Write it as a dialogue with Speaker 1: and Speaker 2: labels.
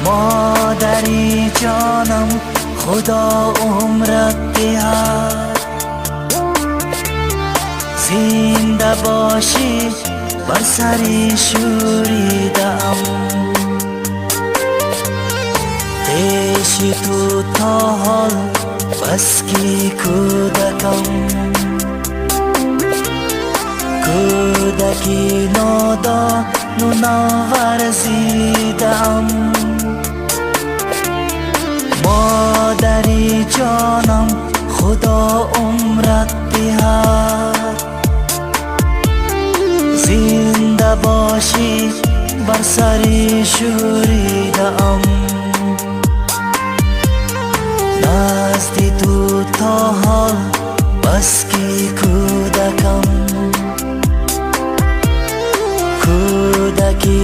Speaker 1: مادری جانم خدا عمرت دهد، زنده باشی بر سری شوریدم. پیش تو تا حال بس کی کودکم، کودکی نادان و ناورزیدم. مادری جانم خدا عمرت دهد، زنده باشی بر سری شوریدم. نزد تو تا حال بس کی کودکم، کودکی